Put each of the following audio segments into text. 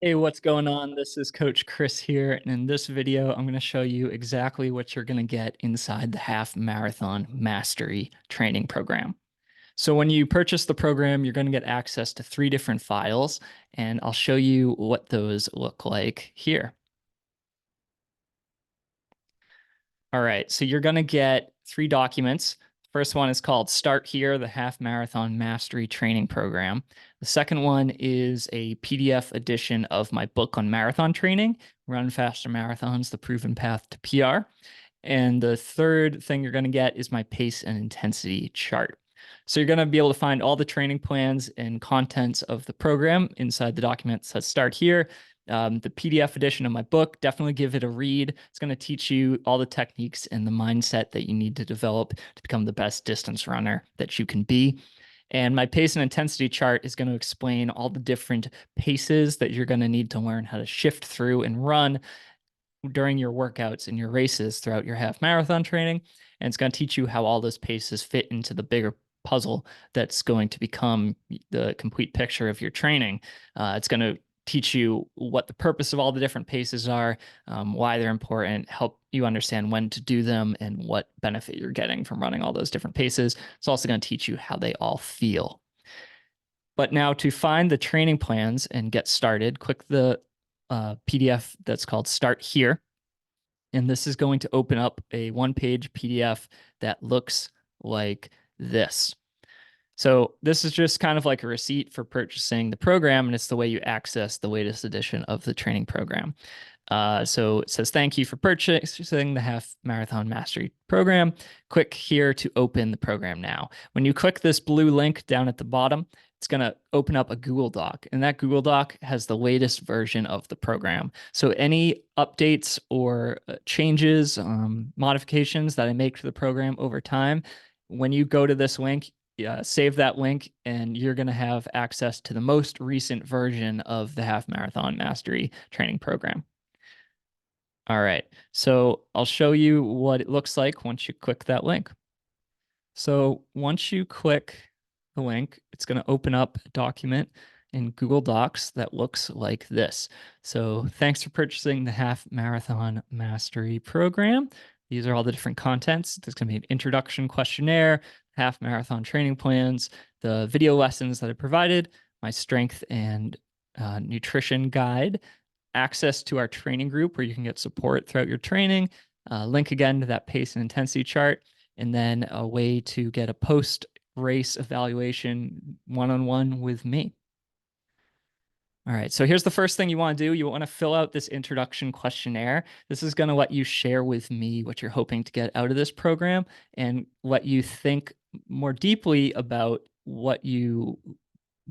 Hey, what's going on? This is Coach Chris here, and in this video, I'm going to show you exactly what you're going to get inside the Half Marathon Mastery Training Program. So when you purchase the program, you're going to get access to 3 different files, and I'll show you what those look like here. All right, so you're going to get 3 documents. First one is called Start Here, the Half Marathon Mastery Training Program. The second one is a PDF edition of my book on marathon training, Run Faster Marathons, The Proven Path to PR. And the third thing you're going to get is my pace and intensity chart. So you're going to be able to find all the training plans and contents of the program inside the document that says Start Here. The PDF edition of my book, definitely give it a read. It's going to teach you all the techniques and the mindset that you need to develop to become the best distance runner that you can be. And my pace and intensity chart is going to explain all the different paces that you're going to need to learn how to shift through and run during your workouts and your races throughout your half marathon training. And it's going to teach you how all those paces fit into the bigger puzzle that's going to become the complete picture of your training. It's going to teach you what the purpose of all the different paces are, why they're important, help you understand when to do them, and what benefit you're getting from running all those different paces. It's also going to teach you how they all feel. But now to find the training plans and get started, click the PDF that's called Start Here. And this is going to open up a 1-page PDF that looks like this. So this is just kind of like a receipt for purchasing the program, and it's the way you access the latest edition of the training program. So it says, thank you for purchasing the Half Marathon Mastery Program. Click here to open the program now. When you click this blue link down at the bottom, it's going to open up a Google Doc, and that Google Doc has the latest version of the program. So any updates or changes, modifications that I make to the program over time, when you go to this link, save that link, and you're going to have access to the most recent version of the Half Marathon Mastery Training Program. All right, so I'll show you what it looks like once you click that link. So once you click the link, it's going to open up a document in Google Docs that looks like this. So thanks for purchasing the Half Marathon Mastery Program. These are all the different contents. There's going to be an introduction questionnaire, half marathon training plans, the video lessons that I provided, my strength and nutrition guide, access to our training group where you can get support throughout your training, link again to that pace and intensity chart, and then a way to get a post-race evaluation one-on-one with me. All right, so here's the first thing you want to do. You want to fill out this introduction questionnaire. This is going to let you share with me what you're hoping to get out of this program and let you think more deeply about what you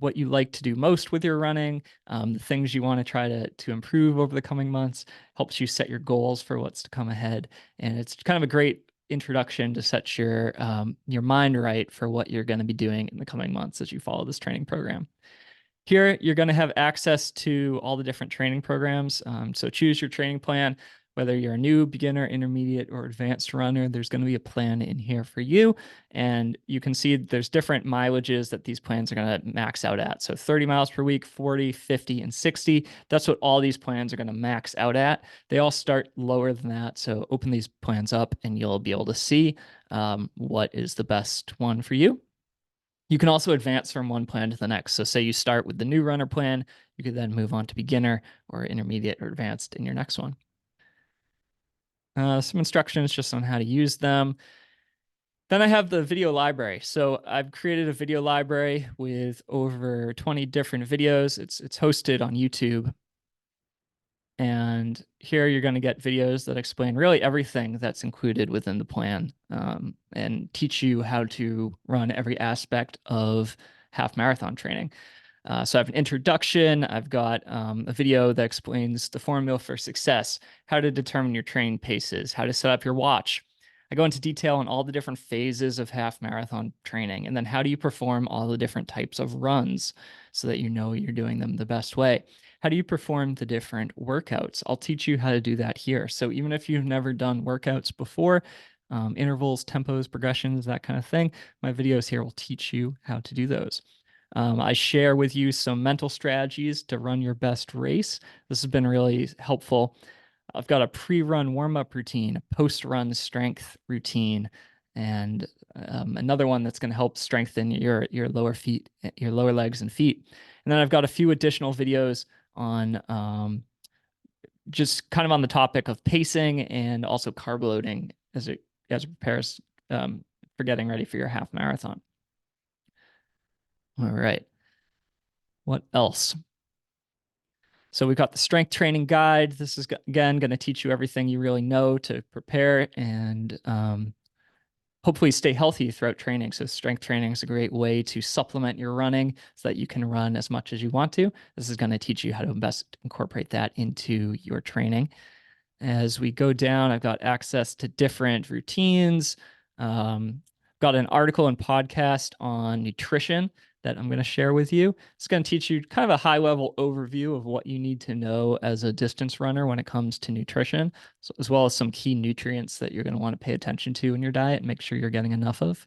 like to do most with your running, the things you want to try to improve over the coming months, helps you set your goals for what's to come ahead. And it's kind of a great introduction to set your mind right for what you're going to be doing in the coming months as you follow this training program. Here, you're going to have access to all the different training programs. So choose your training plan, whether you're a new, beginner, intermediate, or advanced runner, there's going to be a plan in here for you. And you can see there's different mileages that these plans are going to max out at. So 30 miles per week, 40, 50, and 60. That's what all these plans are going to max out at. They all start lower than that. So open these plans up and you'll be able to see what is the best one for you. You can also advance from one plan to the next. So say you start with the new runner plan, you could then move on to beginner or intermediate or advanced in your next one. Some instructions just on how to use them. Then I have the video library. So I've created a video library with over 20 different videos. It's hosted on YouTube. And here you're going to get videos that explain really everything that's included within the plan and teach you how to run every aspect of half marathon training. So I have an introduction. I've got a video that explains the formula for success, how to determine your training paces, how to set up your watch. I go into detail on all the different phases of half marathon training, and then how do you perform all the different types of runs so that you know you're doing them the best way. How do you perform the different workouts? I'll teach you how to do that here. So even if you've never done workouts before, intervals, tempos, progressions, that kind of thing, my videos here will teach you how to do those. I share with you some mental strategies to run your best race. This has been really helpful. I've got a pre-run warm-up routine, a post-run strength routine, and another one that's going to help strengthen your lower legs and feet. And then I've got a few additional videos on just kind of on the topic of pacing and also carb loading as it prepares for getting ready for your half marathon. All right. What else? So we've got the strength training guide. This is, again, going to teach you everything you really know to prepare and hopefully stay healthy throughout training. So strength training is a great way to supplement your running so that you can run as much as you want to. This is going to teach you how to best incorporate that into your training. As we go down, I've got access to different routines. Got an article and podcast on nutrition that I'm going to share with you. It's going to teach you kind of a high-level overview of what you need to know as a distance runner when it comes to nutrition, so, as well as some key nutrients that you're going to want to pay attention to in your diet and make sure you're getting enough of.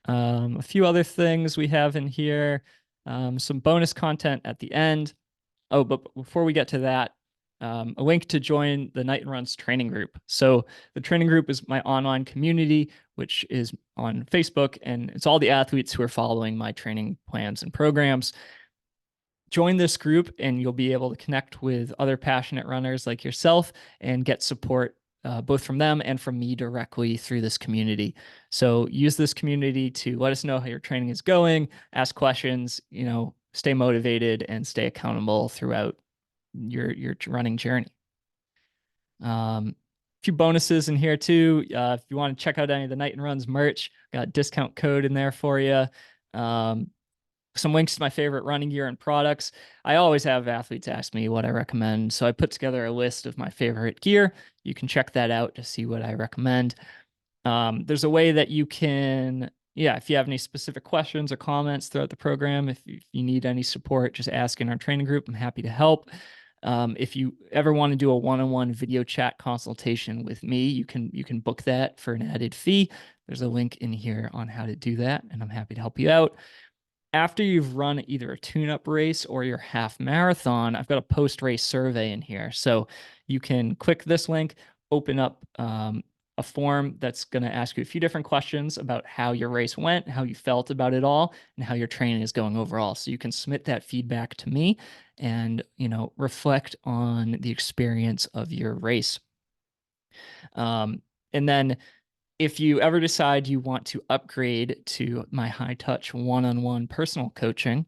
A few other things we have in here, some bonus content at the end. Oh, but before we get to that, a link to join the Knighton Runs training group. So the training group is my online community, which is on Facebook, and it's all the athletes who are following my training plans and programs. Join this group and you'll be able to connect with other passionate runners like yourself and get support both from them and from me directly through this community. So use this community to let us know how your training is going, ask questions, stay motivated and stay accountable throughout your running journey. A few bonuses in here too. If you want to check out any of the Knighton Runs merch, got a discount code in there for you. Some links to my favorite running gear and products. I always have athletes ask me what I recommend, so I put together a list of my favorite gear. You can check that out to see what I recommend. There's a way that you can, if you have any specific questions or comments throughout the program, if you need any support, just ask in our training group. I'm happy to help. If you ever want to do a one-on-one video chat consultation with me, you can book that for an added fee. There's a link in here on how to do that, and I'm happy to help you out. After you've run either a tune-up race or your half marathon, I've got a post-race survey in here. So you can click this link, open up a form that's going to ask you a few different questions about how your race went, how you felt about it all, and how your training is going overall. So you can submit that feedback to me and, reflect on the experience of your race. And then if you ever decide you want to upgrade to my high touch one-on-one personal coaching,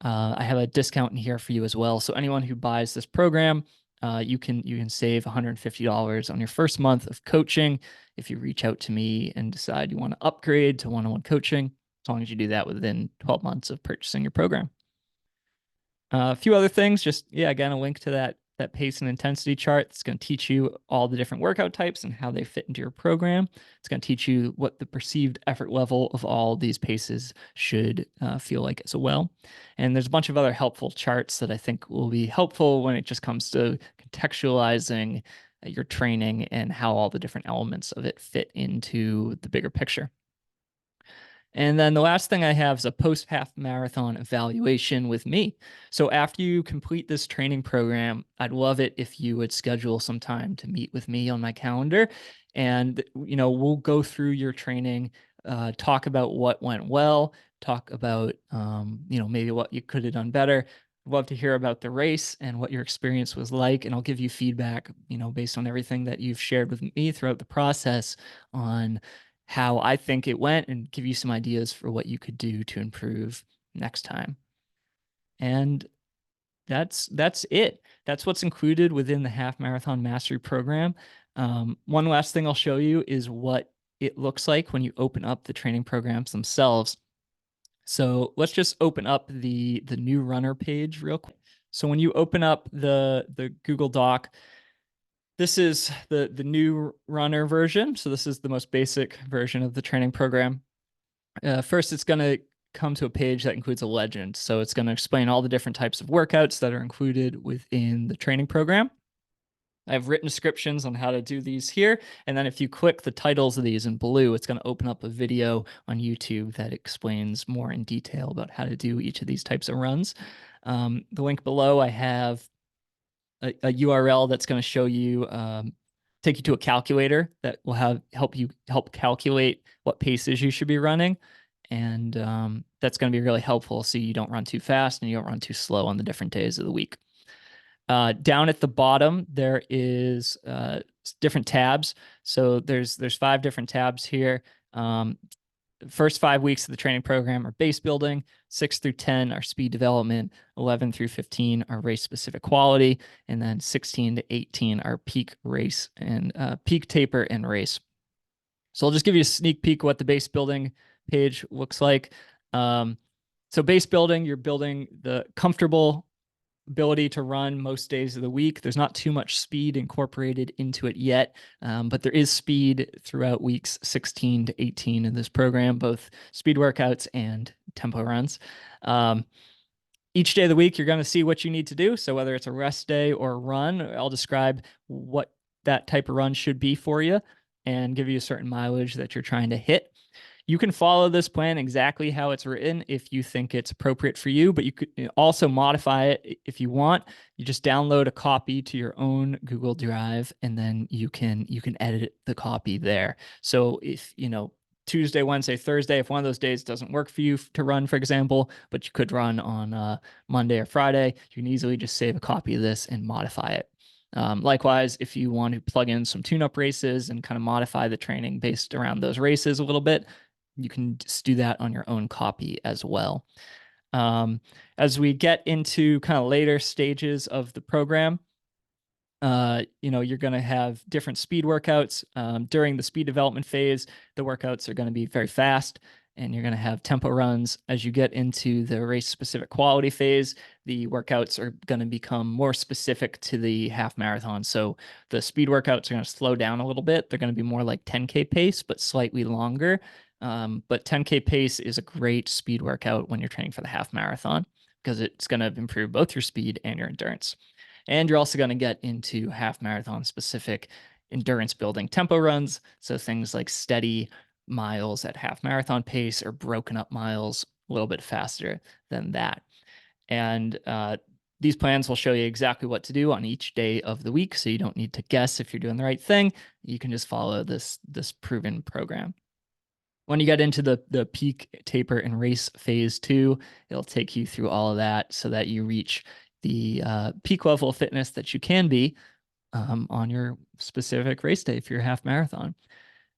I have a discount in here for you as well. So anyone who buys this program, you can save $150 on your first month of coaching if you reach out to me and decide you want to upgrade to one-on-one coaching, as long as you do that within 12 months of purchasing your program. A few other things, again, a link to that pace and intensity chart. It's going to teach you all the different workout types and how they fit into your program. It's going to teach you what the perceived effort level of all these paces should feel like as well. And there's a bunch of other helpful charts that I think will be helpful when it just comes to contextualizing your training and how all the different elements of it fit into the bigger picture. And then the last thing I have is a post-half marathon evaluation with me. So after you complete this training program, I'd love it if you would schedule some time to meet with me on my calendar. And, we'll go through your training, talk about what went well, talk about, maybe what you could have done better. I'd love to hear about the race and what your experience was like. And I'll give you feedback, based on everything that you've shared with me throughout the process on how I think it went and give you some ideas for what you could do to improve next time. And that's it. That's what's included within the Half Marathon Mastery Program. One last thing I'll show you is what it looks like when you open up the training programs themselves. So let's just open up the new runner page real quick. So when you open up the Google Doc, this is the new runner version. So this is the most basic version of the training program. First, it's going to come to a page that includes a legend. So it's going to explain all the different types of workouts that are included within the training program. I have written descriptions on how to do these here. And then if you click the titles of these in blue, it's going to open up a video on YouTube that explains more in detail about how to do each of these types of runs. The link below, I have a URL that's going to show you, take you to a calculator that will help calculate what paces you should be running. And that's going to be really helpful so you don't run too fast and you don't run too slow on the different days of the week. Down at the bottom, there is different tabs. So there's 5 different tabs here. First 5 weeks of the training program are base building, 6 through 10 are speed development, 11 through 15 are race specific quality, and then 16 to 18 are peak race and peak taper and race. So I'll just give you a sneak peek what the base building page looks like. So base building, you're building the comfortable ability to run most days of the week. There's not too much speed incorporated into it yet, but there is speed throughout weeks 16 to 18 in this program, both speed workouts and tempo runs. Each day of the week, you're going to see what you need to do. So whether it's a rest day or a run, I'll describe what that type of run should be for you and give you a certain mileage that you're trying to hit. You can follow this plan exactly how it's written if you think it's appropriate for you, but you could also modify it if you want. You just download a copy to your own Google Drive, and then you can edit the copy there. So if, Tuesday, Wednesday, Thursday, if one of those days doesn't work for you to run, for example, but you could run on Monday or Friday, you can easily just save a copy of this and modify it. Likewise, if you want to plug in some tune-up races and kind of modify the training based around those races a little bit, you can just do that on your own copy as well. As we get into kind of later stages of the program, you're going to have different speed workouts. During the speed development phase, the workouts are going to be very fast, and you're going to have tempo runs. As you get into the race specific quality phase, the workouts are going to become more specific to the half marathon. So the speed workouts are going to slow down a little bit. They're going to be more like 10K pace, but slightly longer. But 10K pace is a great speed workout when you're training for the half marathon because it's going to improve both your speed and your endurance. And you're also going to get into half marathon specific endurance building tempo runs. So things like steady miles at half marathon pace or broken up miles a little bit faster than that. And these plans will show you exactly what to do on each day of the week. So you don't need to guess if you're doing the right thing. You can just follow this proven program. When you get into the peak taper and race phase 2, it'll take you through all of that so that you reach the peak level of fitness that you can be on your specific race day for your half marathon.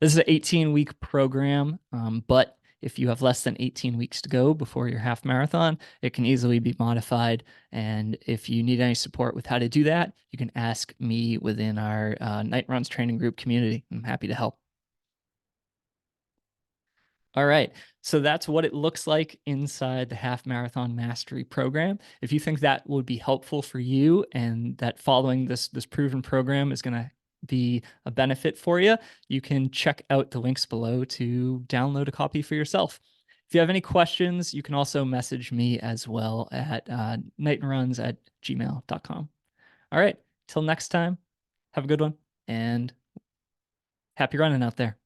This is an 18-week program, but if you have less than 18 weeks to go before your half marathon, it can easily be modified. And if you need any support with how to do that, you can ask me within our Night Runs training group community. I'm happy to help. All right. So that's what it looks like inside the Half Marathon Mastery program. If you think that would be helpful for you and that following this proven program is going to be a benefit for you, you can check out the links below to download a copy for yourself. If you have any questions, you can also message me as well at knightonruns@gmail.com. All right. Till next time, have a good one and happy running out there.